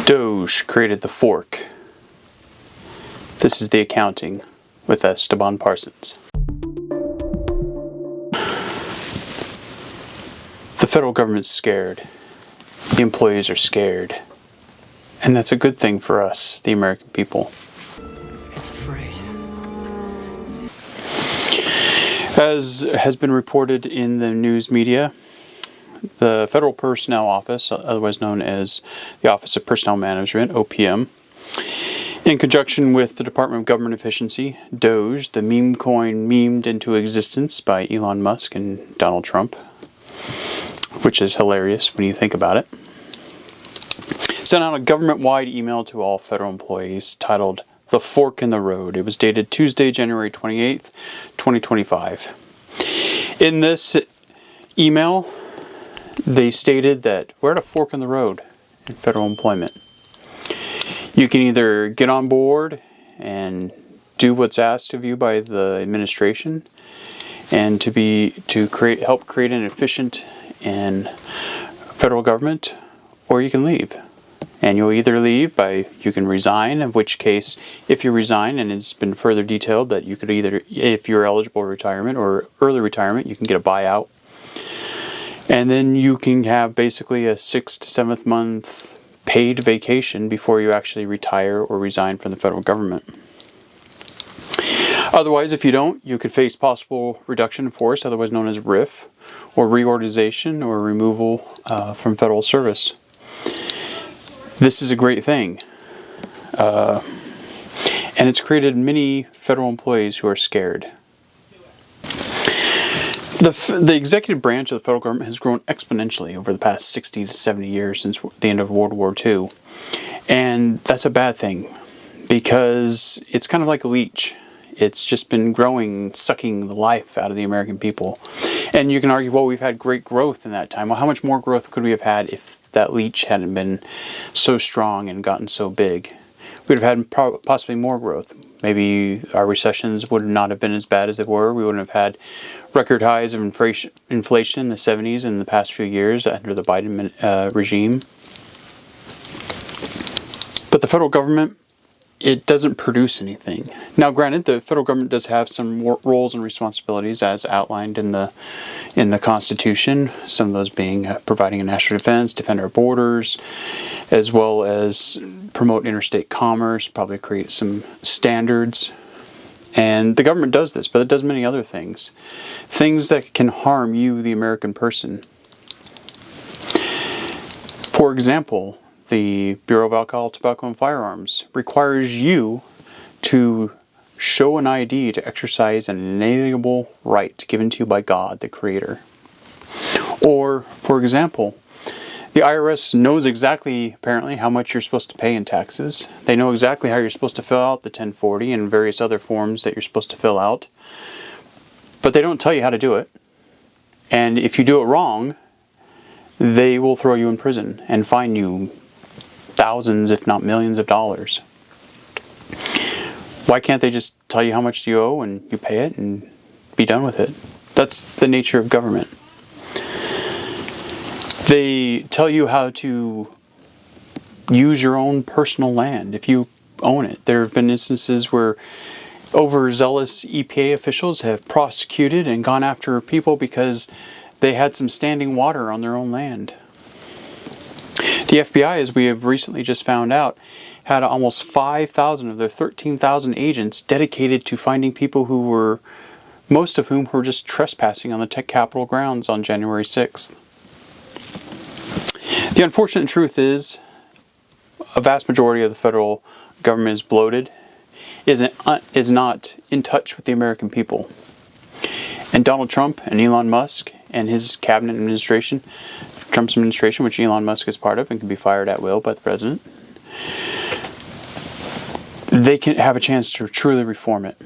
Doge created the fork. This is the accounting with Esteban Parsons. The federal government's scared. The employees are scared. And that's a good thing for us, the American people. It's afraid. As has been reported in the news media, the Federal Personnel Office, otherwise known as the Office of Personnel Management, OPM, in conjunction with the Department of Government Efficiency, DOGE, the meme coin memed into existence by Elon Musk and Donald Trump, which is hilarious when you think about it, sent out a government-wide email to all federal employees titled The Fork in the Road. It was dated Tuesday, January 28th, 2025. In this email, they stated that we're at a fork in the road in federal employment. You can either get on board and do what's asked of you by the administration and help create an efficient and federal government, or you can leave. And you'll either leave you can resign, in which case, if you resign, and it's been further detailed that you could either, if you're eligible for retirement or early retirement, you can get a buyout. And then you can have basically a 6th to 7th month paid vacation before you actually retire or resign from the federal government. Otherwise, if you don't, you could face possible reduction in force, otherwise known as RIF, or reorganization or removal from federal service. This is a great thing. And it's created many federal employees who are scared. The executive branch of the federal government has grown exponentially over the past 60 to 70 years since the end of World War II. And that's a bad thing because it's kind of like a leech. It's just been growing, sucking the life out of the American people. And you can argue, well, we've had great growth in that time. Well, how much more growth could we have had if that leech hadn't been so strong and gotten so big? We'd have had possibly more growth. Maybe our recessions would not have been as bad as they were. We wouldn't have had record highs of inflation in the 70s in the past few years under the Biden regime. But the federal government, it doesn't produce anything. Now, granted, the federal government does have some roles and responsibilities as outlined in the Constitution, some of those being providing a national defense, defend our borders, as well as promote interstate commerce, probably create some standards. And the government does this, but it does many other things. Things that can harm you, the American person. For example, the Bureau of Alcohol, Tobacco, and Firearms requires you to show an ID to exercise an inalienable right given to you by God, the Creator. Or, for example, the IRS knows exactly, apparently, how much you're supposed to pay in taxes. They know exactly how you're supposed to fill out the 1040 and various other forms that you're supposed to fill out. But they don't tell you how to do it. And if you do it wrong, they will throw you in prison and fine you thousands, if not millions of dollars. Why can't they just tell you how much you owe and you pay it and be done with it? That's the nature of government. They tell you how to use your own personal land if you own it. There have been instances where overzealous EPA officials have prosecuted and gone after people because they had some standing water on their own land. The FBI, as we have recently just found out, had almost 5,000 of their 13,000 agents dedicated to finding people who were, most of whom were just trespassing on the tech Capitol grounds on January 6th. The unfortunate truth is, a vast majority of the federal government is bloated, is not in touch with the American people. And Donald Trump and Elon Musk and his cabinet administration, Trump's administration, which Elon Musk is part of and can be fired at will by the president, they can have a chance to truly reform it.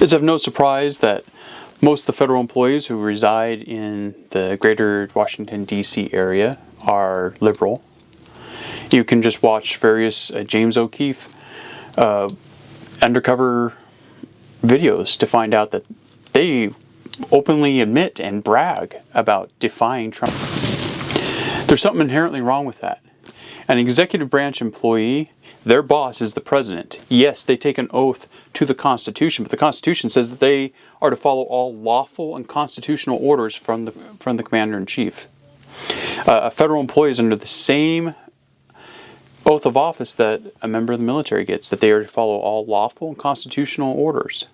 It's of no surprise that most of the federal employees who reside in the greater Washington, D.C. area are liberal. You can just watch various James O'Keefe undercover videos to find out that they openly admit and brag about defying Trump. There's something inherently wrong with that. An executive branch employee, their boss is the president. Yes, they take an oath to the Constitution, but the Constitution says that they are to follow all lawful and constitutional orders from the commander-in-chief. A federal employee is under the same oath of office that a member of the military gets, that they are to follow all lawful and constitutional orders.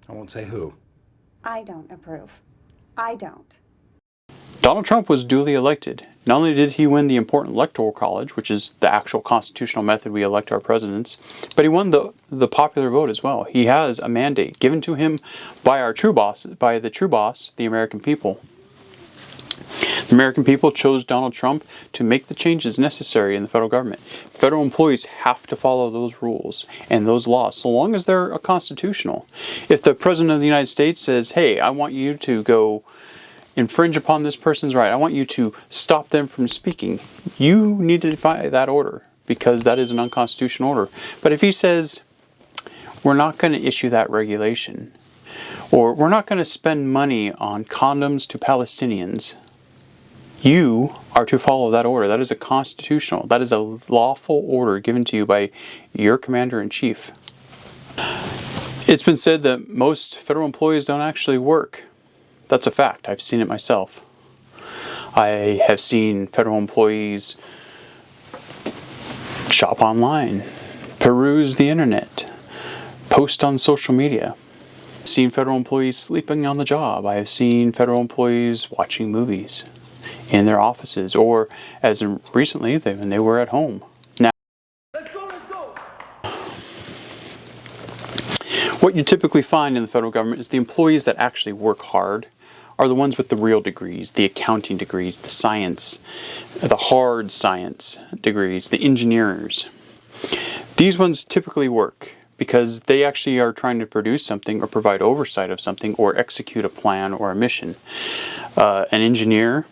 I won't say who. I don't approve. I don't. Donald Trump was duly elected. Not only did he win the important electoral college, which is the actual constitutional method we elect our presidents, but he won the popular vote as well. He has a mandate given to him by our true boss, by the true boss, the American people. The American people chose Donald Trump to make the changes necessary in the federal government. Federal employees have to follow those rules and those laws, so long as they're constitutional. If the President of the United States says, hey, I want you to go infringe upon this person's right, I want you to stop them from speaking, you need to defy that order, because that is an unconstitutional order. But if he says, we're not going to issue that regulation, or we're not going to spend money on condoms to Palestinians, you are to follow that order. That is a constitutional, that is a lawful order given to you by your commander-in-chief. It's been said that most federal employees don't actually work. That's a fact. I've seen it myself. I have seen federal employees shop online, peruse the internet, post on social media. I've seen federal employees sleeping on the job. I have seen federal employees watching movies in their offices, or as recently, when they were at home. Now, let's go. What you typically find in the federal government is the employees that actually work hard are the ones with the real degrees, the accounting degrees, the science, the hard science degrees, the engineers. These ones typically work because they actually are trying to produce something or provide oversight of something or execute a plan or a mission. An engineer,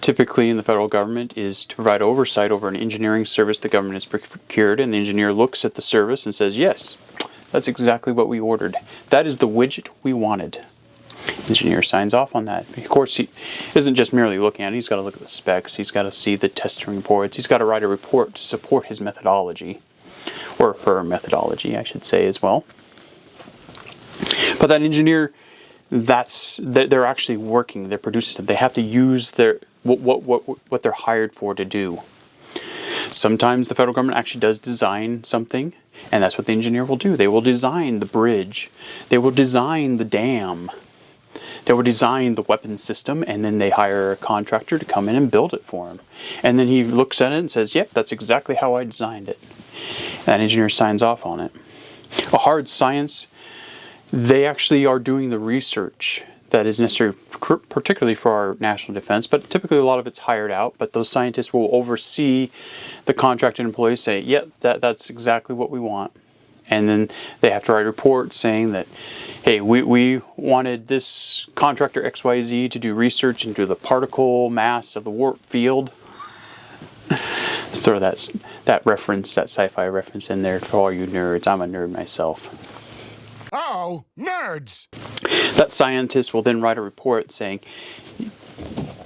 typically in the federal government, is to provide oversight over an engineering service the government has procured, and the engineer looks at the service and says, yes, that's exactly what we ordered. That is the widget we wanted. The engineer signs off on that. Of course, he isn't just merely looking at it. He's got to look at the specs. He's got to see the testing reports. He's got to write a report to support his methodology, or her methodology, I should say, as well. But that engineer, they're actually working. They're producing. They have to use what they're hired for to do. Sometimes the federal government actually does design something, and that's what the engineer will do. They will design the bridge. They will design the dam. They will design the weapons system, and then they hire a contractor to come in and build it for them. And then he looks at it and says, yep, that's exactly how I designed it. And that engineer signs off on it. A hard science, they actually are doing the research that is necessary, particularly for our national defense, but typically a lot of it's hired out, but those scientists will oversee the contracted employees, say, yep, that's exactly what we want. And then they have to write a report saying that, hey, we wanted this contractor XYZ to do research into the particle mass of the warp field. Let's throw that reference, that sci-fi reference in there for all you nerds. I'm a nerd myself. Oh, nerds! That scientist will then write a report saying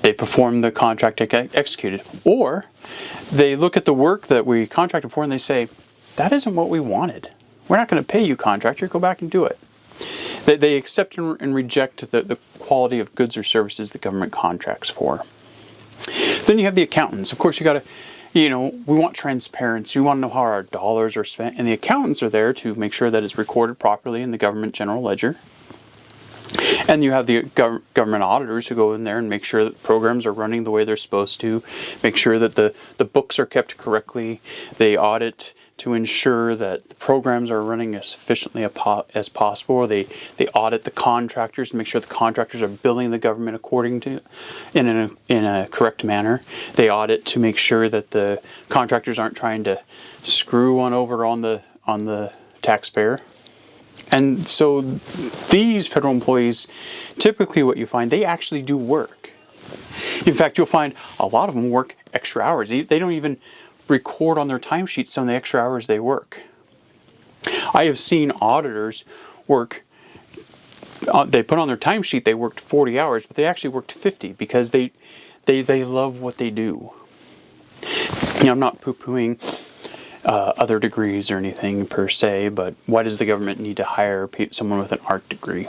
they performed the contract executed. Or they look at the work that we contracted for and they say, that isn't what we wanted. We're not going to pay you, contractor. Go back and do it. They accept and reject the quality of goods or services the government contracts for. Then you have the accountants. Of course, you got to, we want transparency. We want to know how our dollars are spent. And the accountants are there to make sure that it's recorded properly in the government general ledger. And you have the government auditors who go in there and make sure that programs are running the way they're supposed to, make sure that the books are kept correctly. They audit to ensure that the programs are running as efficiently as possible. They audit the contractors to make sure the contractors are billing the government according to in a correct manner. They audit to make sure that the contractors aren't trying to screw one over on the taxpayer. And so these federal employees, typically what you find, they actually do work. In fact, you'll find a lot of them work extra hours. They don't even record on their timesheets some of the extra hours they work. I have seen auditors work they put on their timesheet they worked 40 hours, but they actually worked 50 because they love what they do. I'm not poo-pooing other degrees or anything per se, but why does the government need to hire someone with an art degree?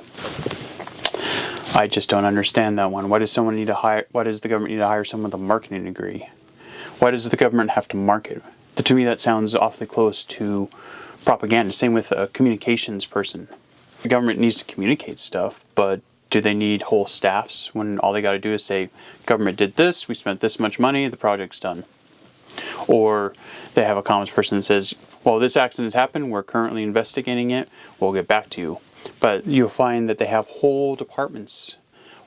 I just don't understand that one. Why does the government need to hire someone with a marketing degree? Why does the government have to market? To me, that sounds awfully close to propaganda. Same with a communications person. The government needs to communicate stuff, but do they need whole staffs when all they got to do is say, government did this, we spent this much money, the project's done? Or they have a comms person that says, well, this accident has happened, we're currently investigating it, we'll get back to you. But you'll find that they have whole departments,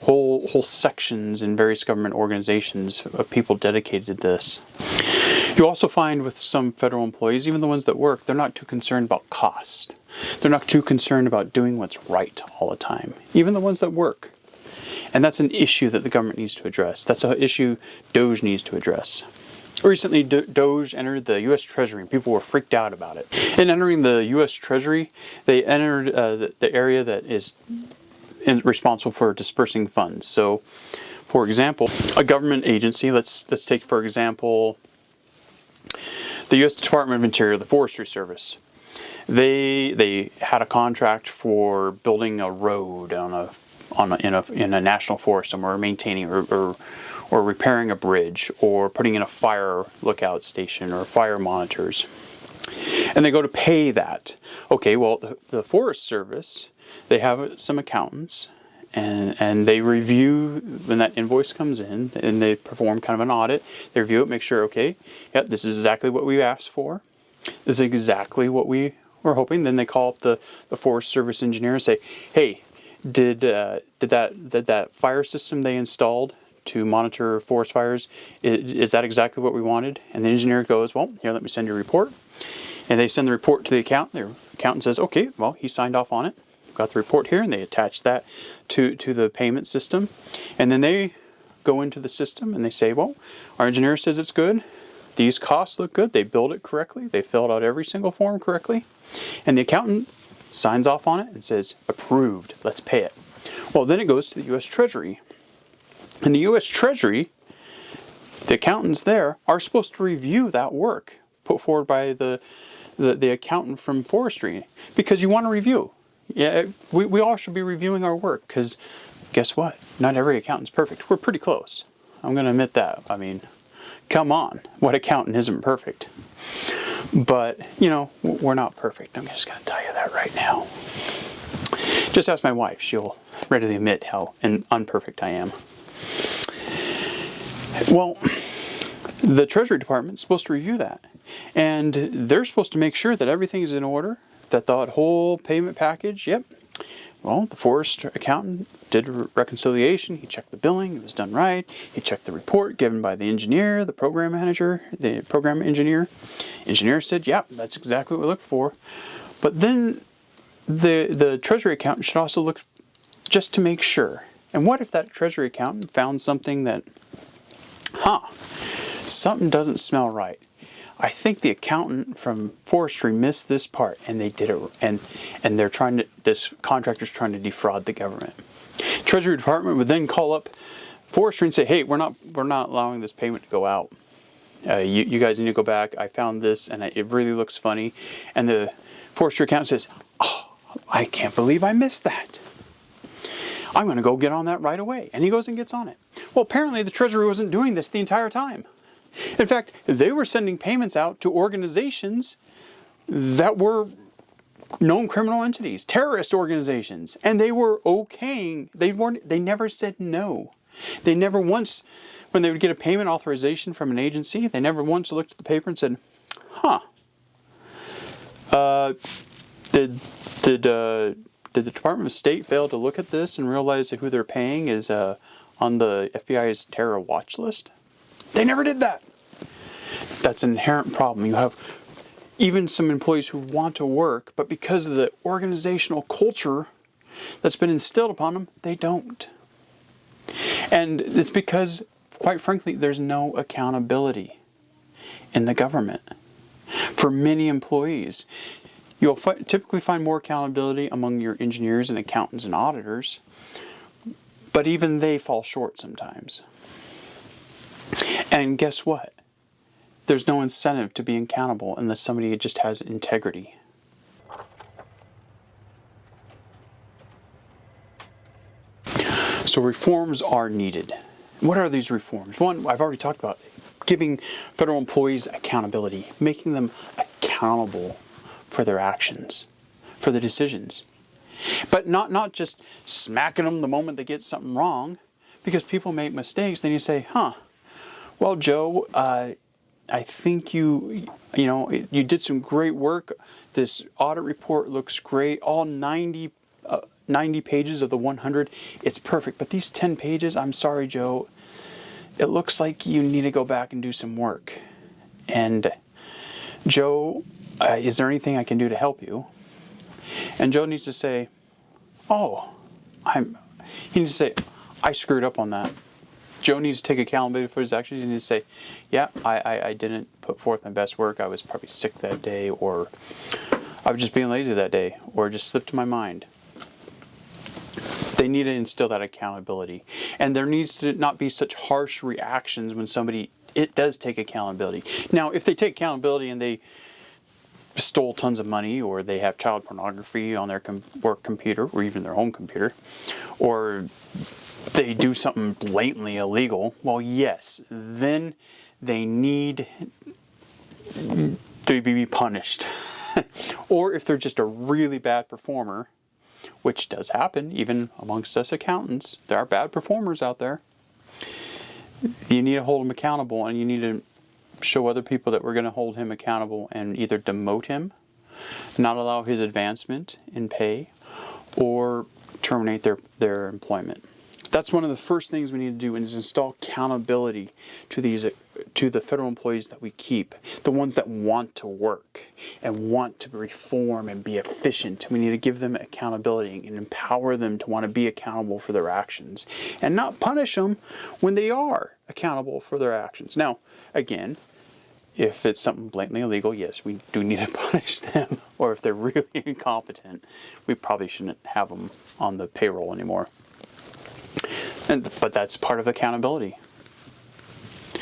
whole sections in various government organizations of people dedicated to this. You also find with some federal employees, even the ones that work, they're not too concerned about cost. They're not too concerned about doing what's right all the time. Even the ones that work. And that's an issue that the government needs to address. That's an issue DOGE needs to address. Recently, DOGE entered the U.S. Treasury, and people were freaked out about it. In entering the U.S. Treasury, they entered the area that is responsible for dispersing funds. So, for example, a government agency, let's take, for example, the U.S. Department of Interior, the Forestry Service. They had a contract for building a road in a national forest somewhere, maintaining or repairing a bridge, or putting in a fire lookout station or fire monitors. And they go to pay that. Okay, well, the Forest Service, they have some accountants, and they review when that invoice comes in, and they perform kind of an audit. They review it, make sure, okay, yep, this is exactly what we asked for. This is exactly what we were hoping. Then they call up the Forest Service engineer and say, hey, did that fire system they installed to monitor forest fires, is that exactly what we wanted? And the engineer goes, well, here, let me send you a report. And they send the report to the accountant. The accountant says, okay, well, he signed off on it. Got the report here, and they attach that to the payment system. And then they go into the system and they say, well, our engineer says it's good. These costs look good. They billed it correctly. They filled out every single form correctly. And the accountant signs off on it and says, approved, let's pay it. Well, then it goes to the U.S. Treasury. In the U.S. Treasury, the accountants there are supposed to review that work put forward by the accountant from forestry, because you want to review. Yeah, we all should be reviewing our work, because guess what? Not every accountant's perfect. We're pretty close. I'm going to admit that. I mean, come on. What accountant isn't perfect? But, we're not perfect. I'm just going to tell you that right now. Just ask my wife. She'll readily admit how unperfect I am. Well, the Treasury Department is supposed to review that. And they're supposed to make sure that everything is in order, that the whole payment package, yep. Well, the forest accountant did a reconciliation. He checked the billing. It was done right. He checked the report given by the engineer, the program manager, the program engineer. Engineer said, yep, that's exactly what we looked for. But then the Treasury accountant should also look just to make sure. And what if that Treasury accountant found something that, something doesn't smell right? I think the accountant from forestry missed this part, and they did it, and this contractor's trying to defraud the government. Treasury Department would then call up forestry and say, hey, we're not allowing this payment to go out. You guys need to go back. I found this, and it really looks funny. And the forestry accountant says, oh, I can't believe I missed that. I'm going to go get on that right away. And he goes and gets on it. Well, apparently the Treasury wasn't doing this the entire time. In fact, they were sending payments out to organizations that were known criminal entities, terrorist organizations, and they were okaying. They never said no. They never once, when they would get a payment authorization from an agency, they never once looked at the paper and said, did the Department of State fail to look at this and realize that who they're paying is on the FBI's terror watch list? They never did that. That's an inherent problem. You have even some employees who want to work, but because of the organizational culture that's been instilled upon them, they don't. And it's because, quite frankly, there's no accountability in the government for many employees. You'll typically find more accountability among your engineers and accountants and auditors, but even they fall short sometimes. And guess what? There's no incentive to be accountable unless somebody just has integrity. So reforms are needed. What are these reforms? One, I've already talked about giving federal employees accountability, making them accountable for their actions, for their decisions. But not just smacking them the moment they get something wrong, because people make mistakes. Then you say, well, Joe, I think you did some great work. This audit report looks great. All 90 pages of the 100, it's perfect. But these 10 pages, I'm sorry, Joe, it looks like you need to go back and do some work. And Joe, is there anything I can do to help you? And Joe needs to say, he needs to say, I screwed up on that. Joe needs to take accountability for his actions. He needs to say, yeah, I didn't put forth my best work. I was probably sick that day, or I was just being lazy that day, or it just slipped my mind. They need to instill that accountability. And there needs to not be such harsh reactions when it does take accountability. Now, if they take accountability and they stole tons of money, or they have child pornography on their work computer, or even their home computer, or they do something blatantly illegal, well, yes, then they need to be punished. Or if they're just a really bad performer, which does happen even amongst us accountants, there are bad performers out there. You need to hold them accountable, and you need to show other people that we're going to hold him accountable and either demote him, not allow his advancement in pay, or terminate their employment. That's one of the first things we need to do, is install accountability to the federal employees that we keep, the ones that want to work and want to reform and be efficient. We need to give them accountability and empower them to want to be accountable for their actions, and not punish them when they are accountable for their actions. Now, again, if it's something blatantly illegal, yes, we do need to punish them. Or if they're really incompetent, we probably shouldn't have them on the payroll anymore. But that's part of accountability.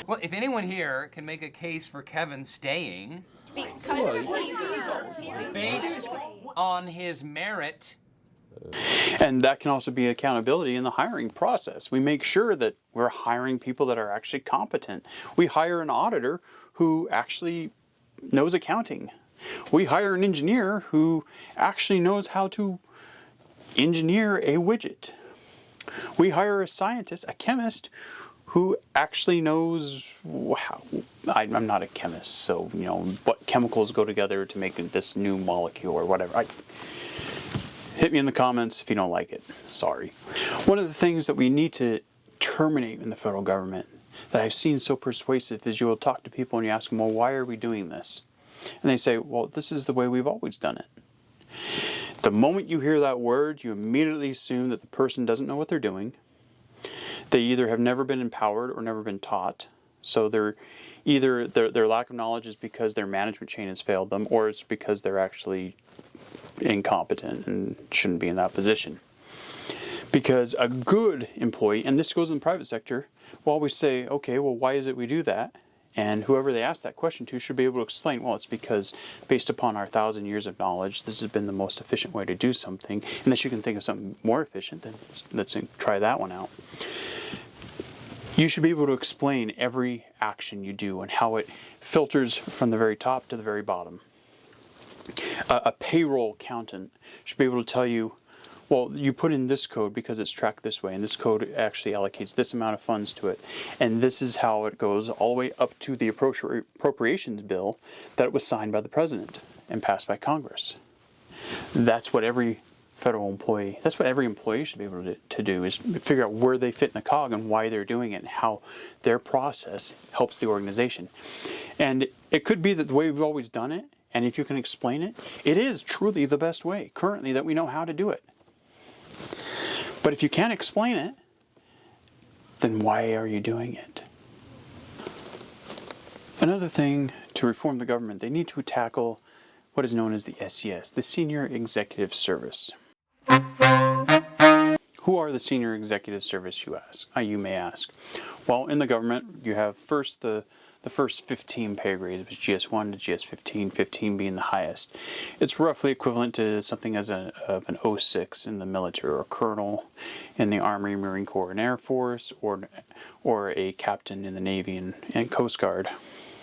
Well, if anyone here can make a case for Kevin staying based on his merit. And that can also be accountability in the hiring process. We make sure that we're hiring people that are actually competent. We hire an auditor who actually knows accounting. We hire an engineer who actually knows how to engineer a widget. We hire a scientist, a chemist, who actually knows how. I'm not a chemist, so what chemicals go together to make this new molecule or whatever. Hit me in the comments if you don't like it. Sorry. One of the things that we need to terminate in the federal government that I've seen so persuasive is you will talk to people and you ask them, well, why are we doing this? And they say, well, this is the way we've always done it. The moment you hear that word, you immediately assume that the person doesn't know what they're doing. They either have never been empowered or never been taught. So they're either their lack of knowledge is because their management chain has failed them, or it's because they're actually incompetent and shouldn't be in that position. Because a good employee, and this goes in the private sector, will always say, okay, well, why is it we do that? And whoever they ask that question to should be able to explain, well, it's because based upon our 1,000 years of knowledge, this has been the most efficient way to do something. Unless you can think of something more efficient, then let's try that one out. You should be able to explain every action you do and how it filters from the very top to the very bottom. A payroll accountant should be able to tell you, well, you put in this code because it's tracked this way, and this code actually allocates this amount of funds to it, and this is how it goes all the way up to the appropriations bill that was signed by the president and passed by Congress. That's what every federal employee, that's what every employee should be able to do, is figure out where they fit in the cog and why they're doing it and how their process helps the organization. And it could be that the way we've always done it, and if you can explain it, it is truly the best way currently that we know how to do it. But if you can't explain it, then why are you doing it? Another thing to reform the government, they need to tackle what is known as the SES, the Senior Executive Service. Who are the Senior Executive Service, you may ask? Well, in the government, you have first the first 15 pay grades, which is GS1 to GS15, 15 being the highest. It's roughly equivalent to something as an 06 in the military, or a colonel in the Army, Marine Corps, and Air Force, or a captain in the Navy and Coast Guard.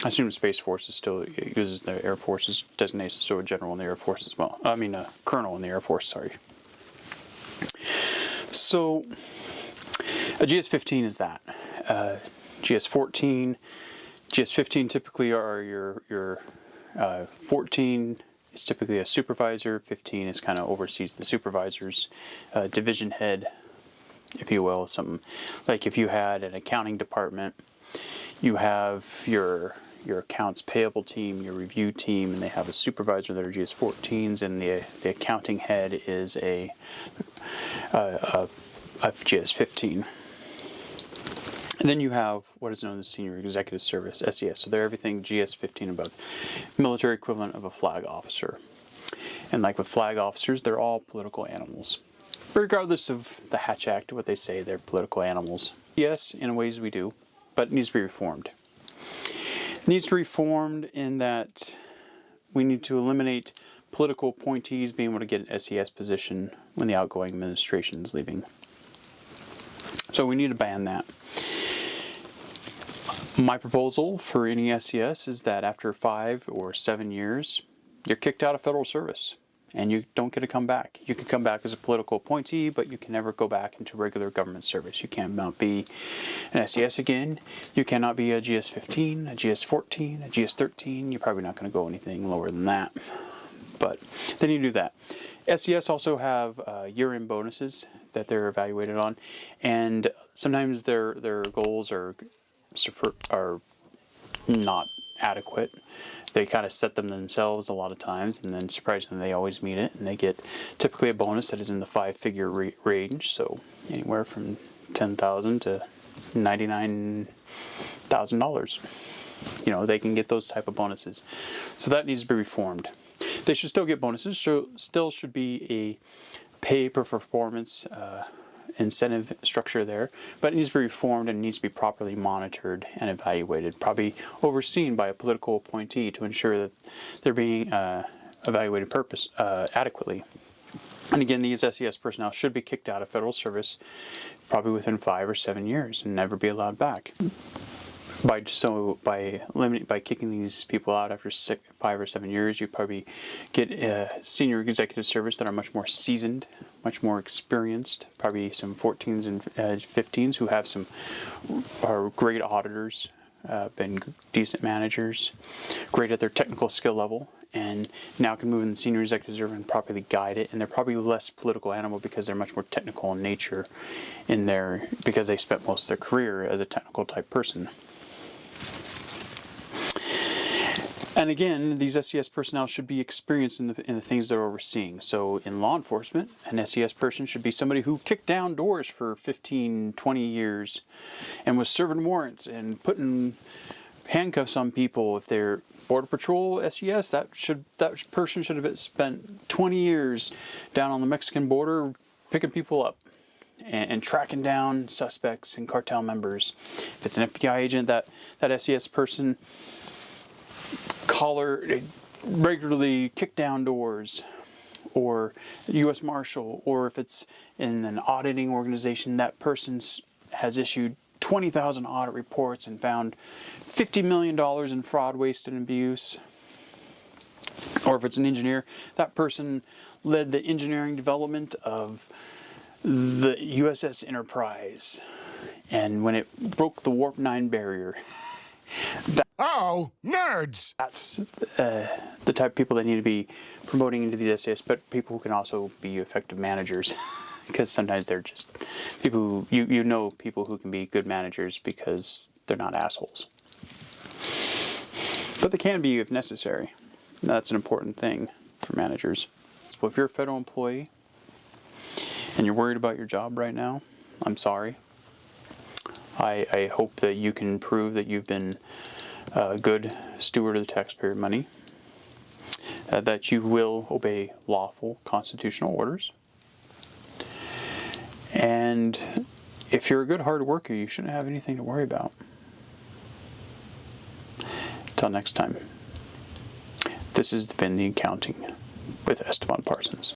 I assume the Space Force still uses the Air Force's designation, so a general in the Air Force as well. I mean, a colonel in the Air Force, sorry. So, a GS15 is that. GS15 typically are your 14 is typically a supervisor. 15 is kind of oversees the supervisor's division head, if you will. Something like if you had an accounting department, you have your accounts payable team, your review team, and they have a supervisor that are GS14s, and the accounting head is a GS15. And then you have what is known as Senior Executive Service, SES. So they're everything GS15 above, military equivalent of a flag officer. And like with flag officers, they're all political animals. Regardless of the Hatch Act, what they say, they're political animals. Yes, in ways we do, but it needs to be reformed. It needs to be reformed in that we need to eliminate political appointees being able to get an SES position when the outgoing administration is leaving. So we need to ban that. My proposal for any SES is that after 5 or 7 years, you're kicked out of federal service and you don't get to come back. You can come back as a political appointee, but you can never go back into regular government service. You cannot be an SES again. You cannot be a GS15, a GS14, a GS13. You're probably not going to go anything lower than that. But then you do that. SES also have year-end bonuses that they're evaluated on, and sometimes their goals are not adequate. They kind of set them themselves a lot of times, and then surprisingly they always meet it, and they get typically a bonus that is in the 5-figure range, so anywhere from $10,000 to $99,000. You know, they can get those type of bonuses. So that needs to be reformed. They should still get bonuses, so still should be a pay per performance incentive structure there, but it needs to be reformed and needs to be properly monitored and evaluated, probably overseen by a political appointee to ensure that they're being evaluated adequately. And again, these SES personnel should be kicked out of federal service probably within 5 or 7 years and never be allowed back. By kicking these people out after 5 or 7 years, you probably get senior executive service that are much more seasoned, much more experienced. Probably some 14s and 15s who are great auditors, been decent managers, great at their technical skill level, and now can move in the senior executive service and properly guide it. And they're probably less political animal because they're much more technical in nature, because they spent most of their career as a technical type person. And again, these SES personnel should be experienced in the things they're overseeing. So in law enforcement, an SES person should be somebody who kicked down doors for 15, 20 years and was serving warrants and putting handcuffs on people. If they're Border Patrol SES, that person should have spent 20 years down on the Mexican border picking people up and tracking down suspects and cartel members. If it's an FBI agent, that SES person regularly kick down doors, or U.S. Marshal, or if it's in an auditing organization, that person has issued 20,000 audit reports and found $50 million in fraud, waste, and abuse. Or if it's an engineer, that person led the engineering development of the USS Enterprise, and when it broke the Warp 9 barrier. Oh, nerds! That's the type of people that need to be promoting into the SES, but people who can also be effective managers, because sometimes they're just people who people who can be good managers because they're not assholes. But they can be if necessary. That's an important thing for managers. Well, if you're a federal employee and you're worried about your job right now, I'm sorry. I hope that you can prove that you've been a good steward of the taxpayer money. that you will obey lawful constitutional orders. And if you're a good hard worker, you shouldn't have anything to worry about. Until next time, this has been The Accounting with Esteban Parsons.